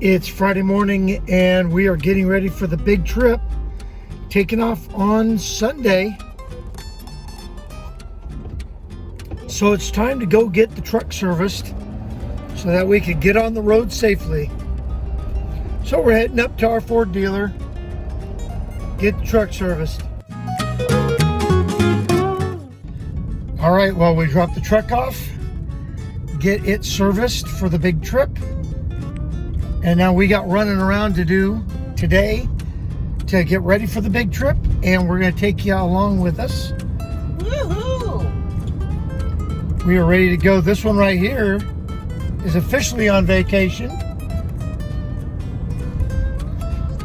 It's Friday morning and we are getting ready for the big trip, taking off on Sunday. So it's time to go get the truck serviced so that we can get on the road safely. So we're heading up to our Ford dealer, get the truck serviced. All right, well, we dropped the truck off, get it serviced for the big trip. And now we got running around to do today to get ready for the big trip. And we're going to take you along with us. Woohoo! We are ready to go. This one right here is officially on vacation.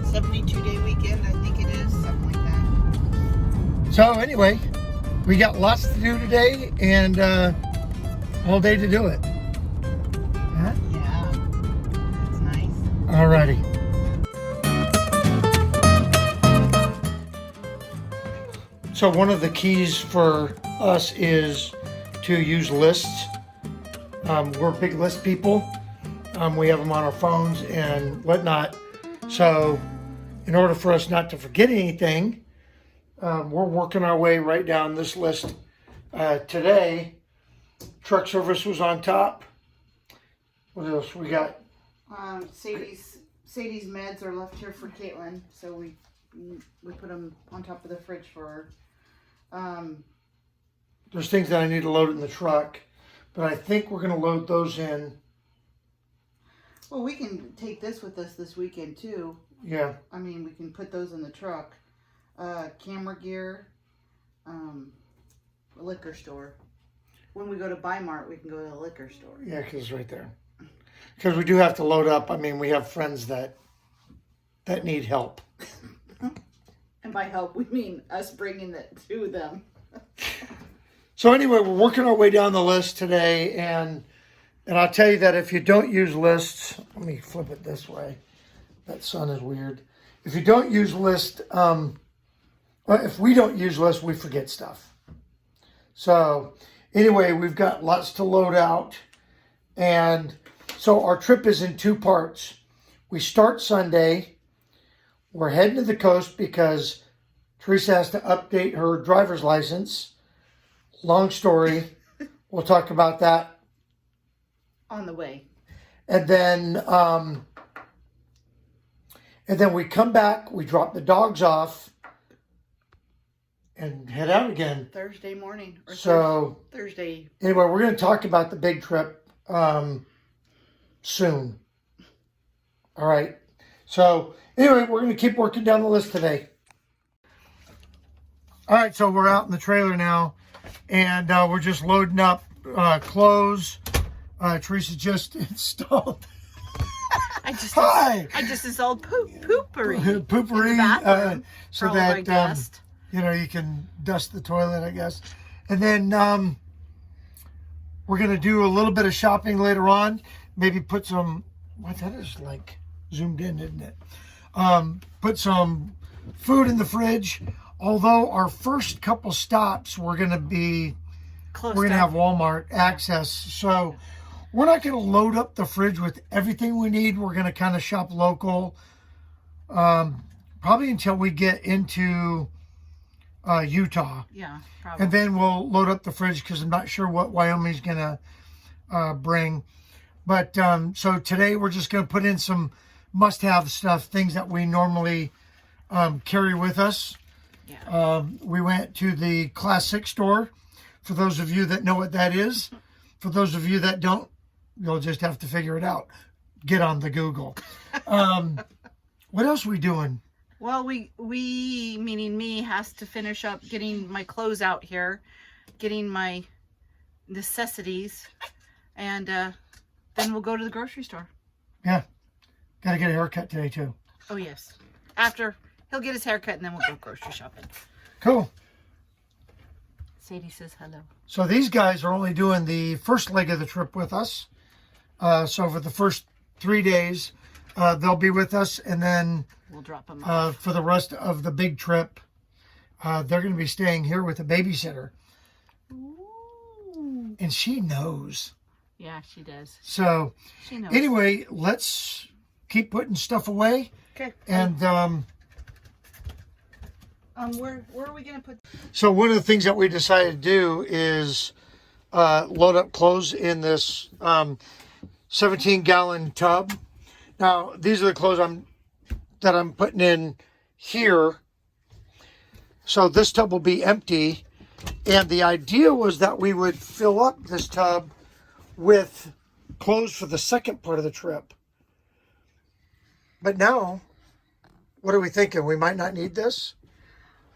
72-day weekend, I think it is. Something like that. So anyway, we got lots to do today and all day to do it. Huh? Yeah. That's nice. Alrighty. So one of the keys for us is to use lists. We're big list people. We have them on our phones and whatnot. So in order for us not to forget anything, we're working our way right down this list. Today, truck service was on top. What else we got? Sadie's meds are left here for Caitlin, so we put them on top of the fridge for her. There's things that I need to load in the truck, but I think we're going to load those in. Well, we can take this with us this weekend too. Yeah. I mean, we can put those in the truck. Camera gear, a liquor store. When we go to Bi-Mart, we can go to the liquor store. Yeah, because it's right there. Because we do have to load up. I mean, we have friends that need help. And by help, we mean us bringing it to them. So anyway, we're working our way down the list today, and I'll tell you that if you don't use lists, let me flip it this way. That sun is weird. If you don't use lists, if we don't use lists, we forget stuff. So anyway, we've got lots to load out, and so our trip is in two parts. We start Sunday. We're heading to the coast because Teresa has to update her driver's license. Long story. We'll talk about that On the way. And then we come back, we drop the dogs off and head out again. Thursday morning. Or so Thursday. Anyway, we're going to talk about the big trip soon. All right. So anyway, we're going to keep working down the list today. All right, so we're out in the trailer now, and we're just loading up clothes. Teresa just installed. I just installed poopery. Poopery, so that you you can dust the toilet, I guess. And then we're gonna do a little bit of shopping later on. Maybe put some. What that is like zoomed in, isn't it? Put some food in the fridge. Although our first couple stops we're gonna have Walmart access, so we're not gonna load up the fridge with everything we need. We're gonna kind of shop local, probably until we get into Utah. Yeah, probably. And then we'll load up the fridge because I'm not sure what Wyoming's gonna bring. But so today we're just gonna put in some must-have stuff, things that we normally carry with us. Yeah. We went to the Classic store. For those of you that know what that is, for those of you that don't, you'll just have to figure it out. Get on the Google. What else are we doing? Well, we meaning me, has to finish up getting my clothes out here, getting my necessities, and then we'll go to the grocery store. Yeah. Got to get a haircut today, too. Oh, yes. After he'll get his haircut, and then we'll go grocery shopping. Cool. Sadie says hello. So these guys are only doing the first leg of the trip with us. So for the first 3 days, they'll be with us, and then we'll drop them off. For the rest of the big trip, they're going to be staying here with a babysitter. Ooh. And she knows. Yeah, she does. So she knows. Anyway, let's keep putting stuff away. Okay. And where are we gonna put? so one of the things that we decided to do is load up clothes in this 17-gallon tub. Now these are the clothes that I'm putting in here. So this tub will be empty, and the idea was that we would fill up this tub with clothes for the second part of the trip. But now, what are we thinking? We might not need this?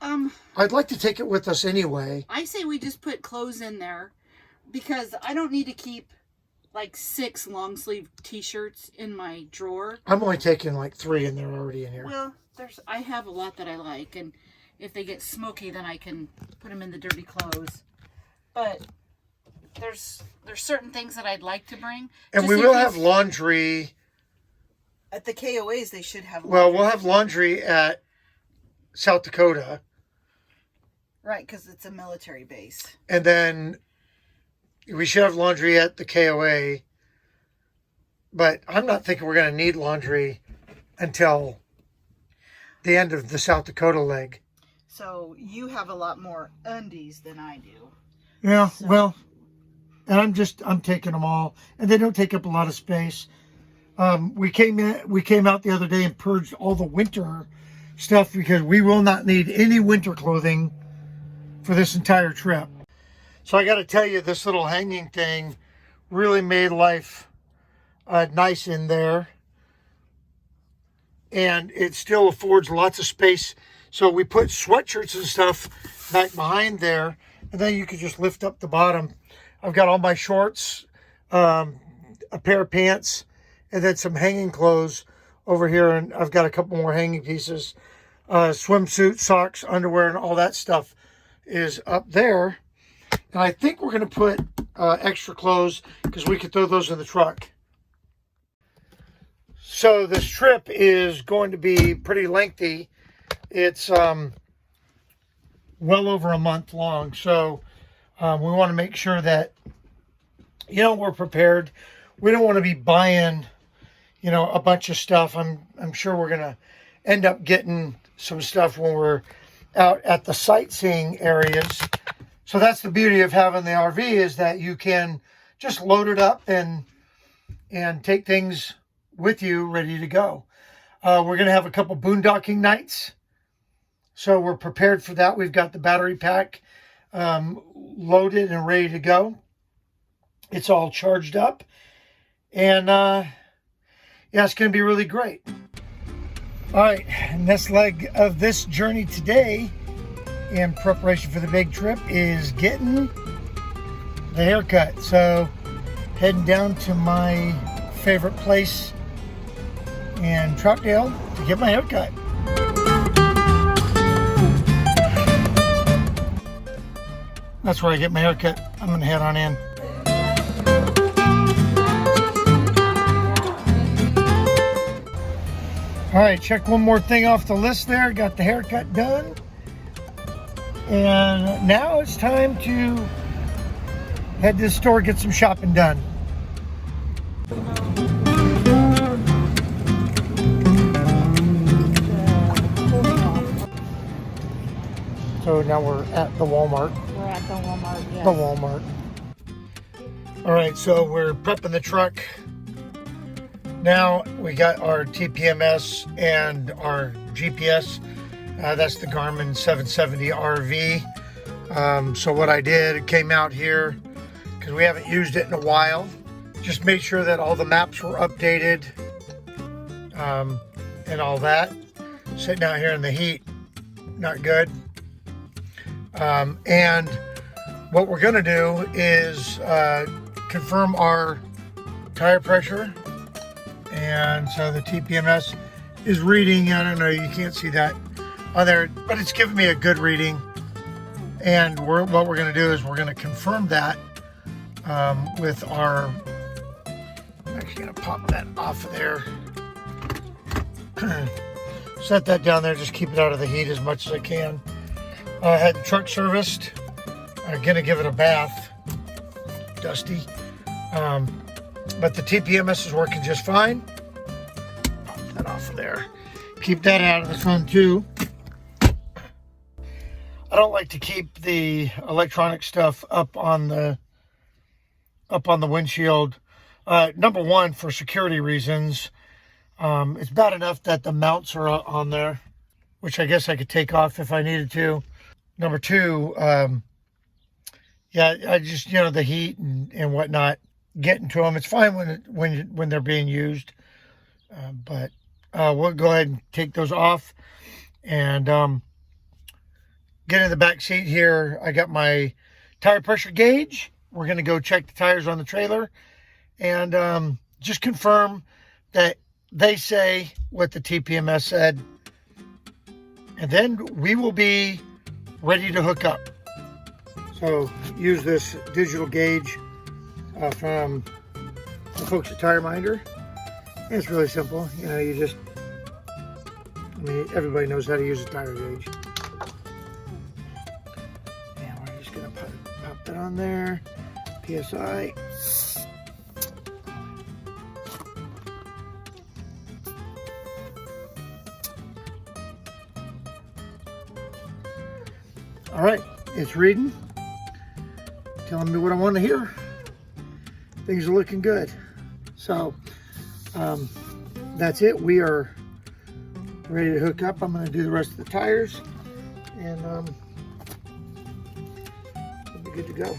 I'd like to take it with us anyway. I say we just put clothes in there because I don't need to keep like 6 long sleeve t-shirts in my drawer. I'm only taking like 3 and they're already in here. Well, I have a lot that I like, and if they get smoky, then I can put them in the dirty clothes. But there's certain things that I'd like to bring. And we will have laundry. At the KOAs, they should have laundry. Well, we'll have laundry at South Dakota. Right, because it's a military base. And then we should have laundry at the KOA. But I'm not thinking we're going to need laundry until the end of the South Dakota leg. So you have a lot more undies than I do. Yeah, so. Well, and I'm taking them all, and they don't take up a lot of space. We came out the other day and purged all the winter stuff because we will not need any winter clothing for this entire trip. So I got to tell you, this little hanging thing really made life nice in there, and it still affords lots of space. So we put sweatshirts and stuff back behind there, and then you could just lift up the bottom. I've got all my shorts, a pair of pants, and then some hanging clothes over here, and I've got a couple more hanging pieces. Swimsuit, socks, underwear, and all that stuff is up there. And I think we're going to put extra clothes because we could throw those in the truck. So this trip is going to be pretty lengthy. It's well over a month long. So we want to make sure that, we're prepared. We don't want to be buying, a bunch of stuff. I'm sure we're going to end up getting some stuff when we're out at the sightseeing areas. So that's the beauty of having the RV, is that you can just load it up and take things with you ready to go. We're going to have a couple boondocking nights. So we're prepared for that. We've got the battery pack loaded and ready to go. It's all charged up. And it's going to be really great. All right, next leg of this journey today in preparation for the big trip is getting the haircut. So heading down to my favorite place in Troutdale to get my haircut. That's where I get my haircut. I'm gonna head on in. All right, check one more thing off the list there. Got the haircut done. And now it's time to head to the store, get some shopping done. So now we're at the Walmart. We're at the Walmart, yes. The Walmart. All right, so we're prepping the truck. Now we got our TPMS and our GPS. That's the Garmin 770 RV. So what I did, it came out here because we haven't used it in a while. Just made sure that all the maps were updated and all that. Sitting out here in the heat, not good. And what we're gonna do is confirm our tire pressure. And so the TPMS is reading, I don't know, you can't see that on there, but it's giving me a good reading. And what we're going to do is we're going to confirm that with our, I'm actually going to pop that off of there. Set that down there, just keep it out of the heat as much as I can. I had the truck serviced. I'm going to give it a bath, dusty. But the TPMS is working just fine. off of there. Keep that out of the sun too. I don't like to keep the electronic stuff up on the windshield. Number one, for security reasons. It's bad enough that the mounts are on there, which I guess I could take off if I needed to. Number two, yeah, I just, the heat and whatnot getting to them. It's fine when they're being used, but we'll go ahead and take those off and get in the back seat here. I got my tire pressure gauge. We're going to go check the tires on the trailer and just confirm that they say what the TPMS said. And then we will be ready to hook up. So use this digital gauge from the folks at Tire Minder. And it's really simple. Everybody knows how to use a tire gauge. And we're just going to pop that on there. PSI. All right, it's reading, telling me what I want to hear. Things are looking good. So that's it. We are ready to hook up. I'm going to do the rest of the tires, and we'll be good to go.